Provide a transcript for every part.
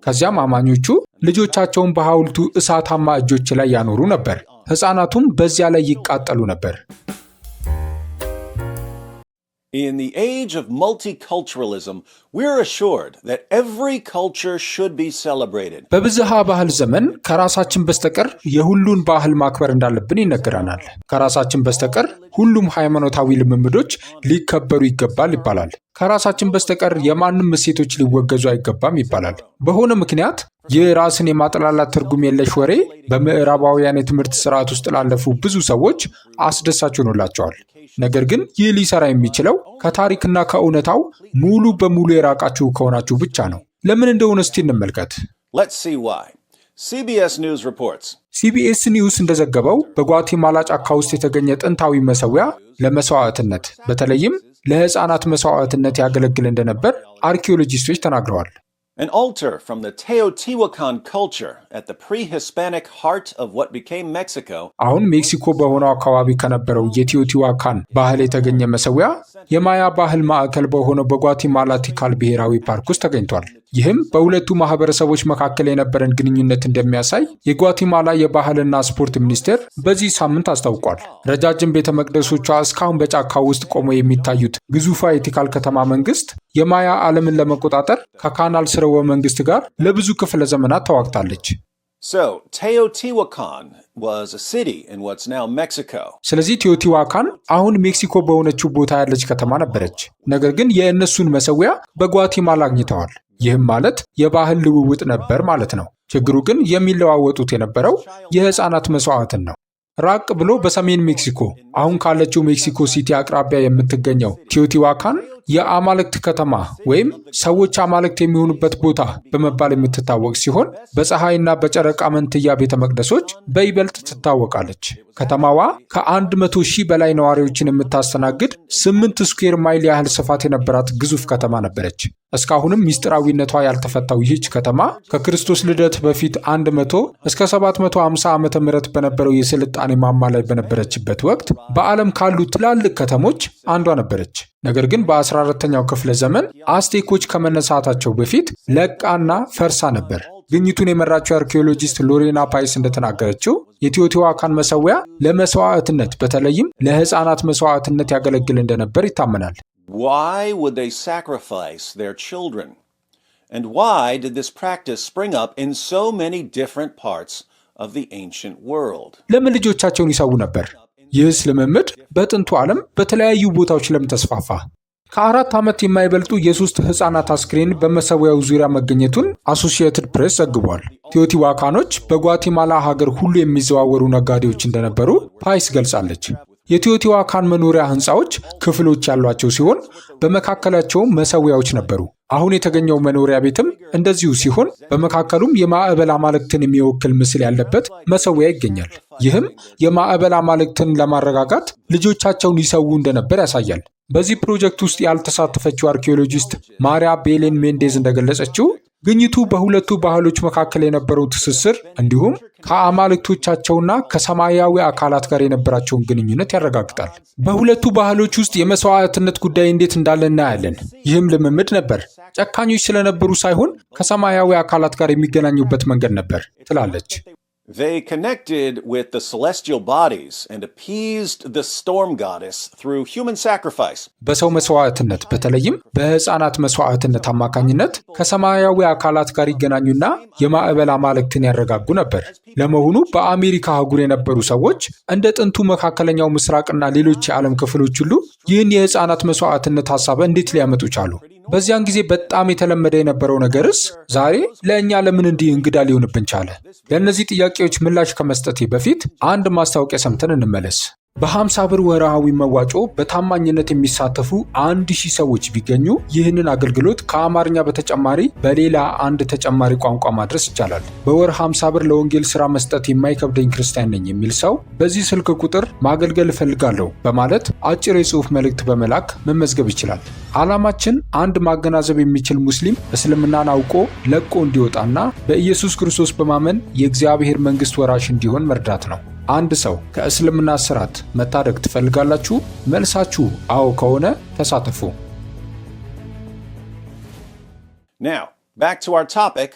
ከዚያም አማኞቹ ልጆቻቸውን በሐውልቱ እሳታማ እጆች ላይ ያኖሩ ነበር። ሕፃናቱም በዚያ ላይ ይቃጠሉ ነበር። In the age of multiculturalism, we're assured that every culture should be celebrated. በብዝሃ ባህል ዘመን ከራሳችን በስተቀር የሁሉን ባህል ማክበር እንዳለብን ይነገራናል። ከራሳችን በስተቀር ሁሉም ሃይማኖታዊ ልምምዶች ሊከበሩ ይገባል ይባላል። ከራሳችን በስተቀር የማንም እሴቶች ሊወገዙ አይገባም ይባላል። በሆነ ምክንያት ይህ ራስን የማጥላላት ትርጉም የለሽ ወሬ በምዕራባውያን የትምህርት ስርዓት ውስጥ ላለፉ ብዙ ሰዎች አስደሳች ሆኖላቸዋል። ነገር ግን ይህ ሊሰራ የሚችለው ከታሪክና ከእውነታው ሙሉ በሙሉ የራቃችሁ ከሆናችሁ ብቻ ነው። ለምን እንደሆነ እስቲ እንመልከት። Let's see why. CBS News reports. CBS ኒውስ እንደዘገበው በጓቲማላ ጫካ ውስጥ የተገኘ ጥንታዊ መሠዊያ ለመስዋዕትነት በተለይም ለሕፃናት መስዋዕትነት ያገለግል እንደነበር አርኪኦሎጂስቶች ተናግረዋል። An altar from the Teotihuacan culture at the pre-Hispanic heart of what became Mexico. አሁን ሜክሲኮ በሆነው አካባቢ ከነበረው የቲዮቲዋካን ባህል የተገኘ መሠዊያ የማያ ባህል ማዕከል በሆነው በጓቲማላ ቲካል ብሔራዊ ፓርክ ውስጥ ተገኝቷል። ይህም በሁለቱ ማህበረሰቦች መካከል የነበረን ግንኙነት እንደሚያሳይ የጓቲማላ የባህልና ስፖርት ሚኒስቴር በዚህ ሳምንት አስታውቋል። ረጃጅም ቤተ መቅደሶቿ እስካሁን በጫካ ውስጥ ቆመው የሚታዩት ግዙፏ የቲካል ከተማ መንግስት የማያ ዓለምን ለመቆጣጠር ከካናል ስርወ መንግስት ጋር ለብዙ ክፍለ ዘመናት ተዋግታለች። So, Teotihuacan was a city in what's now Mexico. ስለዚህ ቲዮቲዋካን አሁን ሜክሲኮ በሆነችው ቦታ ያለች ከተማ ነበረች። ነገር ግን የእነሱን መሠዊያ በጓቲማላ አግኝተዋል። ይህም ማለት የባህል ልውውጥ ነበር ማለት ነው። ችግሩ ግን የሚለዋወጡት የነበረው የሕፃናት መስዋዕትን ነው። ራቅ ብሎ በሰሜን ሜክሲኮ አሁን ካለችው ሜክሲኮ ሲቲ አቅራቢያ የምትገኘው ቲዮቲዋካን የአማልክት ከተማ ወይም ሰዎች አማልክት የሚሆኑበት ቦታ በመባል የምትታወቅ ሲሆን በፀሐይና በጨረቃ መንትያ ቤተ መቅደሶች በይበልጥ ትታወቃለች። ከተማዋ ከ100,000 በላይ ነዋሪዎችን የምታስተናግድ 8 ስኩዌር ማይል ያህል ስፋት የነበራት ግዙፍ ከተማ ነበረች። እስካሁንም ሚስጥራዊነቷ ያልተፈታው ይህች ከተማ ከክርስቶስ ልደት በፊት 100 እስከ 750 ዓመተ ምህረት በነበረው የስልጣኔ ማማ ላይ በነበረችበት ወቅት በዓለም ካሉ ትላልቅ ከተሞች አንዷ ነበረች። ነገር ግን በ14ኛው ክፍለ ዘመን አስቴኮች ከመነሳታቸው በፊት ለቃና ፈርሳ ነበር። ግኝቱን የመራችው አርኪኦሎጂስት ሎሬና ፓይስ እንደተናገረችው የቲዮቲዋካን መሠዊያ ለመስዋዕትነት በተለይም ለሕፃናት መስዋዕትነት ያገለግል እንደነበር ይታመናል። Why would they sacrifice their children? And why did this practice spring up in so many different parts of the ancient world? ለምን ልጆቻቸውን ይሰዉ ነበር? ይህስ ልምምድ በጥንቱ ዓለም በተለያዩ ቦታዎች ለምን ተስፋፋ? ከ4 ዓመት የማይበልጡ የ3 ሕፃናት አስክሬን በመሠዊያው ዙሪያ መገኘቱን አሶሺየትድ ፕሬስ ዘግቧል። ቲዮቲዋካኖች በጓቲማላ ሀገር ሁሉ የሚዘዋወሩ ነጋዴዎች እንደነበሩ ፓይስ ገልጻለች። የቲዮቲዋካን መኖሪያ ሕንፃዎች ክፍሎች ያሏቸው ሲሆን በመካከላቸውም መሠዊያዎች ነበሩ። አሁን የተገኘው መኖሪያ ቤትም እንደዚሁ ሲሆን በመካከሉም የማዕበል አማልክትን የሚወክል ምስል ያለበት መሠዊያ ይገኛል። ይህም የማዕበል አማልክትን ለማረጋጋት ልጆቻቸውን ይሰዉ እንደነበር ያሳያል። በዚህ ፕሮጀክት ውስጥ ያልተሳተፈችው አርኪኦሎጂስት ማሪያ ቤሌን ሜንዴዝ እንደገለጸችው ግኝቱ በሁለቱ ባህሎች መካከል የነበረው ትስስር እንዲሁም ከአማልክቶቻቸውና ከሰማያዊ አካላት ጋር የነበራቸውን ግንኙነት ያረጋግጣል። በሁለቱ ባህሎች ውስጥ የመስዋዕትነት ጉዳይ እንዴት እንዳለ እናያለን። ይህም ልምምድ ነበር። ጨካኞች ስለነበሩ ሳይሆን ከሰማያዊ አካላት ጋር የሚገናኙበት መንገድ ነበር ትላለች። They connected with the celestial bodies and appeased the storm goddess through human sacrifice. በሰው መስዋዕትነት በተለይም በሕፃናት መስዋዕትነት አማካኝነት ከሰማያዊ አካላት ጋር ይገናኙና የማዕበል አማልክትን ያረጋጉ ነበር። ለመሆኑ በአሜሪካ አህጉር የነበሩ ሰዎች እንደ ጥንቱ መካከለኛው ምስራቅና ሌሎች የዓለም ክፍሎች ሁሉ ይህን የሕፃናት መስዋዕትነት ሐሳብ እንዴት ሊያመጡ ቻሉ? በዚያን ጊዜ በጣም የተለመደ የነበረው ነገርስ ዛሬ ለእኛ ለምን እንዲህ እንግዳ ሊሆንብን ቻለ? ለእነዚህ ጥያቄዎች ምላሽ ከመስጠቴ በፊት አንድ ማስታወቂያ ሰምተን እንመለስ። በ50 ብር ወርሃዊ መዋጮ በታማኝነት የሚሳተፉ 1000 ሰዎች ቢገኙ ይህንን አገልግሎት ከአማርኛ በተጨማሪ በሌላ አንድ ተጨማሪ ቋንቋ ማድረስ ይቻላል። በወር 50 ብር ለወንጌል ሥራ መስጠት የማይከብደኝ ክርስቲያን ነኝ የሚል ሰው በዚህ ስልክ ቁጥር ማገልገል እፈልጋለሁ በማለት አጭር የጽሑፍ መልእክት በመላክ መመዝገብ ይችላል። ዓላማችን አንድ ማገናዘብ የሚችል ሙስሊም እስልምናን አውቆ ለቆ እንዲወጣና በኢየሱስ ክርስቶስ በማመን የእግዚአብሔር መንግሥት ወራሽ እንዲሆን መርዳት ነው። አንድ ሰው ከእስልምና ስርዓት መታደግ ትፈልጋላችሁ? መልሳችሁ አዎ ከሆነ ተሳተፉ። Now, back to our topic,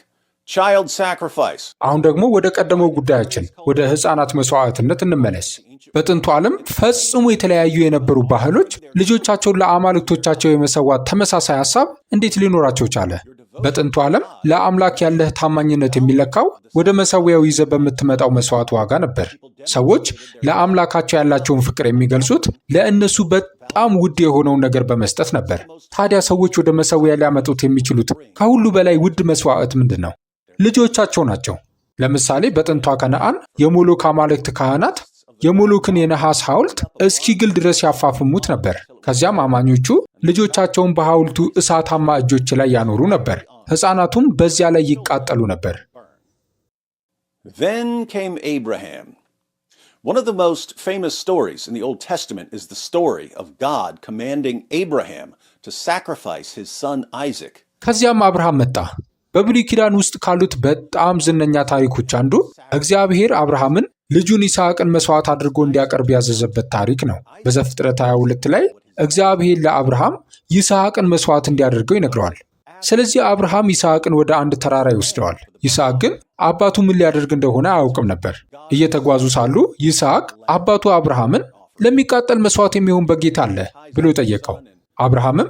child sacrifice. አሁን ደግሞ ወደ ቀደመው ጉዳያችን ወደ ሕፃናት መስዋዕትነት እንመለስ። በጥንቱ ዓለም ፈጽሞ የተለያዩ የነበሩ ባህሎች ልጆቻቸውን ለአማልክቶቻቸው የመሰዋት ተመሳሳይ ሐሳብ እንዴት ሊኖራቸው ቻለ? በጥንቱ ዓለም ለአምላክ ያለህ ታማኝነት የሚለካው ወደ መሰዊያው ይዘህ በምትመጣው መስዋዕት ዋጋ ነበር። ሰዎች ለአምላካቸው ያላቸውን ፍቅር የሚገልጹት ለእነሱ በጣም ውድ የሆነውን ነገር በመስጠት ነበር። ታዲያ ሰዎች ወደ መሰዊያ ሊያመጡት የሚችሉት ከሁሉ በላይ ውድ መስዋዕት ምንድን ነው? ልጆቻቸው ናቸው። ለምሳሌ በጥንቷ ከነዓን የሞሎክ አማልክት ካህናት የሞሎክን የነሐስ ሐውልት እስኪግል ድረስ ያፋፍሙት ነበር። ከዚያም አማኞቹ ልጆቻቸውን በሐውልቱ እሳታማ እጆች ላይ ያኖሩ ነበር። ሕፃናቱም በዚያ ላይ ይቃጠሉ ነበር። Then came Abraham. One of the most famous stories in the Old Testament is the story of God commanding Abraham to sacrifice his son Isaac. ከዚያም አብርሃም መጣ። በብሉይ ኪዳን ውስጥ ካሉት በጣም ዝነኛ ታሪኮች አንዱ እግዚአብሔር አብርሃምን ልጁን ይስሐቅን መስዋዕት አድርጎ እንዲያቀርብ ያዘዘበት ታሪክ ነው። በዘፍጥረት 22 ላይ እግዚአብሔር ለአብርሃም ይስሐቅን መስዋዕት እንዲያደርገው ይነግረዋል። ስለዚህ አብርሃም ይስሐቅን ወደ አንድ ተራራ ይወስደዋል። ይስሐቅ ግን አባቱ ምን ሊያደርግ እንደሆነ አያውቅም ነበር። እየተጓዙ ሳሉ ይስሐቅ አባቱ አብርሃምን ለሚቃጠል መስዋዕት የሚሆን በግ የት አለ ብሎ ጠየቀው። አብርሃምም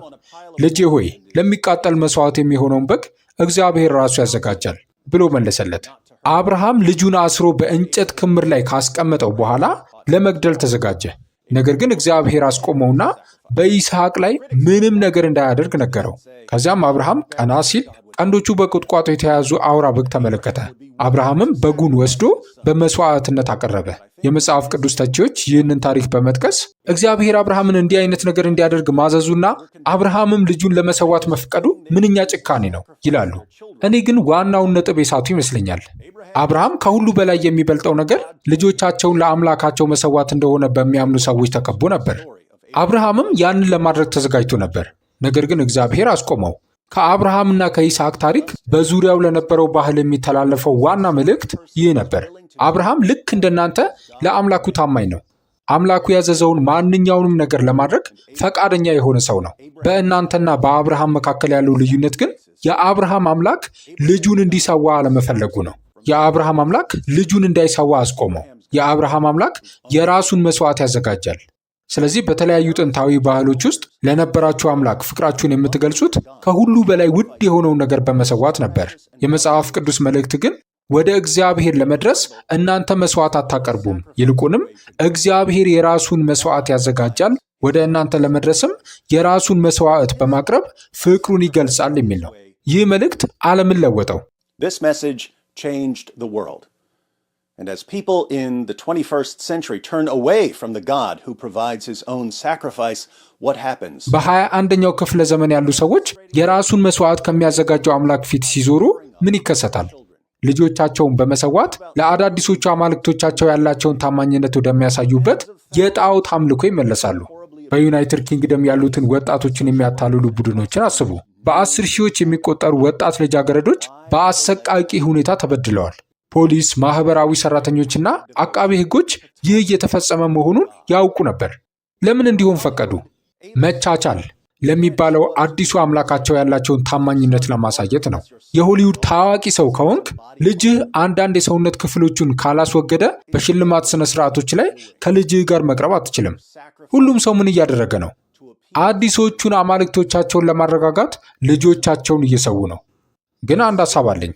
ልጄ ሆይ ለሚቃጠል መስዋዕት የሚሆነውን በግ እግዚአብሔር ራሱ ያዘጋጃል ብሎ መለሰለት። አብርሃም ልጁን አስሮ በእንጨት ክምር ላይ ካስቀመጠው በኋላ ለመግደል ተዘጋጀ። ነገር ግን እግዚአብሔር አስቆመውና በይስሐቅ ላይ ምንም ነገር እንዳያደርግ ነገረው። ከዚያም አብርሃም ቀና ሲል ቀንዶቹ በቁጥቋጦ የተያዙ አውራ በግ ተመለከተ። አብርሃምም በጉን ወስዶ በመስዋዕትነት አቀረበ። የመጽሐፍ ቅዱስ ተቺዎች ይህንን ታሪክ በመጥቀስ እግዚአብሔር አብርሃምን እንዲህ አይነት ነገር እንዲያደርግ ማዘዙና አብርሃምም ልጁን ለመሰዋት መፍቀዱ ምንኛ ጭካኔ ነው ይላሉ። እኔ ግን ዋናውን ነጥብ የሳቱ ይመስለኛል። አብርሃም ከሁሉ በላይ የሚበልጠው ነገር ልጆቻቸውን ለአምላካቸው መሰዋት እንደሆነ በሚያምኑ ሰዎች ተከቦ ነበር። አብርሃምም ያንን ለማድረግ ተዘጋጅቶ ነበር። ነገር ግን እግዚአብሔር አስቆመው። ከአብርሃምና ከይስሐቅ ታሪክ በዙሪያው ለነበረው ባህል የሚተላለፈው ዋና መልእክት ይህ ነበር። አብርሃም ልክ እንደናንተ ለአምላኩ ታማኝ ነው። አምላኩ ያዘዘውን ማንኛውንም ነገር ለማድረግ ፈቃደኛ የሆነ ሰው ነው። በእናንተና በአብርሃም መካከል ያለው ልዩነት ግን የአብርሃም አምላክ ልጁን እንዲሰዋ አለመፈለጉ ነው። የአብርሃም አምላክ ልጁን እንዳይሰዋ አስቆመው። የአብርሃም አምላክ የራሱን መስዋዕት ያዘጋጃል። ስለዚህ በተለያዩ ጥንታዊ ባህሎች ውስጥ ለነበራችሁ አምላክ ፍቅራችሁን የምትገልጹት ከሁሉ በላይ ውድ የሆነውን ነገር በመሰዋት ነበር። የመጽሐፍ ቅዱስ መልእክት ግን ወደ እግዚአብሔር ለመድረስ እናንተ መስዋዕት አታቀርቡም፣ ይልቁንም እግዚአብሔር የራሱን መስዋዕት ያዘጋጃል፣ ወደ እናንተ ለመድረስም የራሱን መስዋዕት በማቅረብ ፍቅሩን ይገልጻል የሚል ነው። ይህ መልእክት ዓለምን ለወጠው። This message changed the world. And as people in the 21st century turn away from the God who provides his own sacrifice, what happens? በ21ኛው ክፍለ ዘመን ያሉ ሰዎች የራሱን መስዋዕት ከሚያዘጋጀው አምላክ ፊት ሲዞሩ ምን ይከሰታል? ልጆቻቸውን በመሰዋት ለአዳዲሶቹ አማልክቶቻቸው ያላቸውን ታማኝነት ወደሚያሳዩበት የጣዖት አምልኮ ይመለሳሉ። በዩናይትድ ኪንግደም ያሉትን ወጣቶችን የሚያታልሉ ቡድኖችን አስቡ። በ10 ሺዎች የሚቆጠሩ ወጣት ልጃገረዶች በአሰቃቂ ሁኔታ ተበድለዋል። ፖሊስ፣ ማህበራዊ ሰራተኞችና አቃቤ ሕጎች ይህ እየተፈጸመ መሆኑን ያውቁ ነበር። ለምን እንዲሆን ፈቀዱ? መቻቻል ለሚባለው አዲሱ አምላካቸው ያላቸውን ታማኝነት ለማሳየት ነው። የሆሊውድ ታዋቂ ሰው ከሆንክ ልጅህ አንዳንድ የሰውነት ክፍሎቹን ካላስወገደ በሽልማት ስነ ስርዓቶች ላይ ከልጅህ ጋር መቅረብ አትችልም። ሁሉም ሰው ምን እያደረገ ነው? አዲሶቹን አማልክቶቻቸውን ለማረጋጋት ልጆቻቸውን እየሰዉ ነው። ግን አንድ ሐሳብ አለኝ።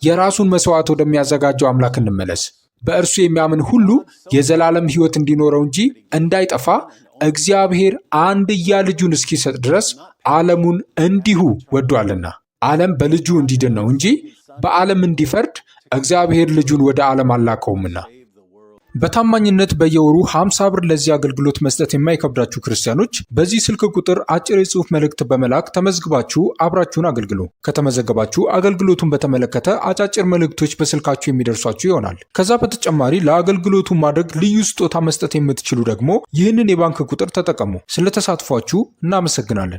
የራሱን መስዋዕት ወደሚያዘጋጀው አምላክ እንመለስ። በእርሱ የሚያምን ሁሉ የዘላለም ሕይወት እንዲኖረው እንጂ እንዳይጠፋ እግዚአብሔር አንድያ ልጁን እስኪሰጥ ድረስ ዓለሙን እንዲሁ ወዷልና። ዓለም በልጁ እንዲድን ነው እንጂ በዓለም እንዲፈርድ እግዚአብሔር ልጁን ወደ ዓለም አላከውምና። በታማኝነት በየወሩ 50 ብር ለዚህ አገልግሎት መስጠት የማይከብዳችሁ ክርስቲያኖች በዚህ ስልክ ቁጥር አጭር የጽሑፍ መልእክት በመላክ ተመዝግባችሁ አብራችሁን አገልግሉ። ከተመዘገባችሁ አገልግሎቱን በተመለከተ አጫጭር መልእክቶች በስልካችሁ የሚደርሷችሁ ይሆናል። ከዛ በተጨማሪ ለአገልግሎቱ ማድረግ ልዩ ስጦታ መስጠት የምትችሉ ደግሞ ይህንን የባንክ ቁጥር ተጠቀሙ። ስለተሳትፏችሁ እናመሰግናለን።